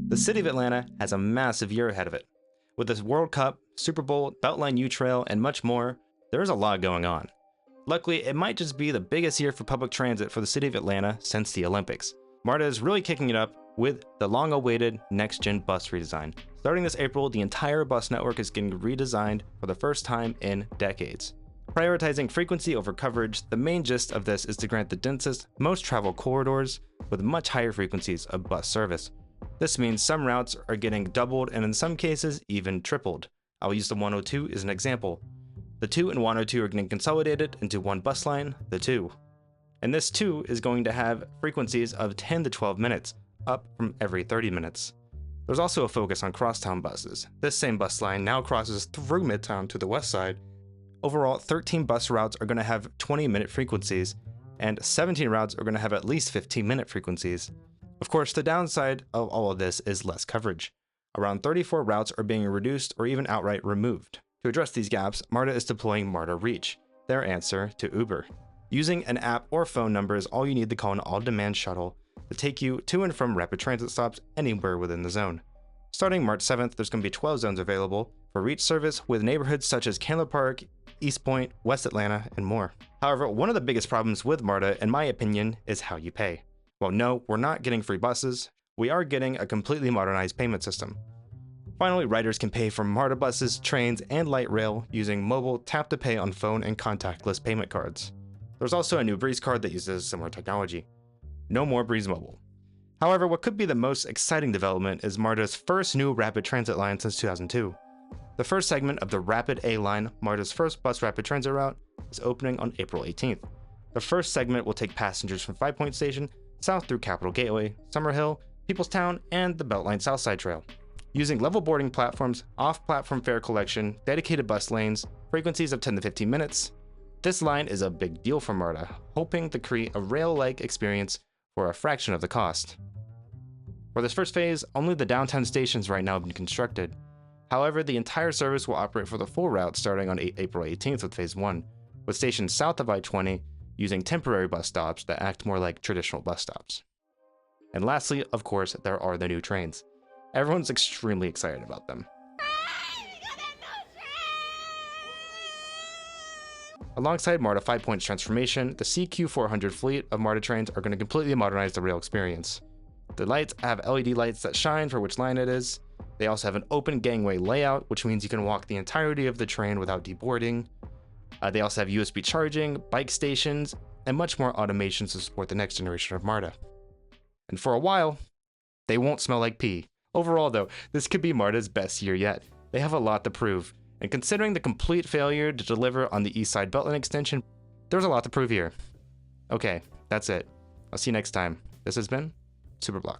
The city of Atlanta has a massive year ahead of it. With this World Cup, Super Bowl, Beltline U Trail, and much more, there's a lot going on. Luckily, it might just be the biggest year for public transit for the city of Atlanta since the Olympics. MARTA is really kicking it up with the long-awaited NextGen Bus Redesign. Starting this April, the entire bus network is getting redesigned for the first time in decades. Prioritizing frequency over coverage, the main gist of this is to grant the densest, most traveled corridors with much higher frequencies of bus service. This means some routes are getting doubled and in some cases even tripled. I'll use the 102 as an example. The 2 and 102 are getting consolidated into one bus line, the 2. And this 2 is going to have frequencies of 10 to 12 minutes, up from every 30 minutes. There's also a focus on crosstown buses. This same bus line now crosses through Midtown to the west side. Overall, 13 bus routes are going to have 20-minute frequencies, and 17 routes are going to have at least 15-minute frequencies. Of course, the downside of all of this is less coverage. Around 34 routes are being reduced or even outright removed. To address these gaps, MARTA is deploying MARTA Reach, their answer to Uber. Using an app or phone number is all you need to call an all-demand shuttle to take you to and from rapid transit stops anywhere within the zone. Starting March 7th, there's going to be 12 zones available for Reach service with neighborhoods such as Candler Park, East Point, West Atlanta, and more. However, one of the biggest problems with MARTA, in my opinion, is how you pay. Well, no, we're not getting free buses. We are getting a completely modernized payment system. Finally, riders can pay for MARTA buses, trains, and light rail using mobile tap-to-pay on phone and contactless payment cards. There's also a new Breeze card that uses similar technology. No more Breeze Mobile. However, what could be the most exciting development is MARTA's first new rapid transit line since 2002. The first segment of the Rapid A line, MARTA's first bus rapid transit route, is opening on April 18th. The first segment will take passengers from 5 Point Station south through Capitol Gateway, Summerhill, Peoplestown, and the Beltline Southside Trail. Using level boarding platforms, off-platform fare collection, dedicated bus lanes, frequencies of 10 to 15 minutes, this line is a big deal for MARTA, hoping to create a rail-like experience for a fraction of the cost. For this first phase, only the downtown stations right now have been constructed. However, the entire service will operate for the full route starting on April 18th with Phase 1, with stations south of I-20 using temporary bus stops that act more like traditional bus stops. And lastly, of course, there are the new trains. Everyone's extremely excited about them. Alongside MARTA 5 Point's transformation, the CQ400 fleet of MARTA trains are going to completely modernize the rail experience. The lights have LED lights that shine for which line it is. They also have an open gangway layout, which means you can walk the entirety of the train without deboarding. They also have USB charging, bike stations, and much more automations to support the next generation of MARTA. And for a while, they won't smell like pee. Overall though, this could be MARTA's best year yet. They have a lot to prove, and considering the complete failure to deliver on the East Side Beltline extension, there's a lot to prove here. Okay, that's it. I'll see you next time. This has been Superblock.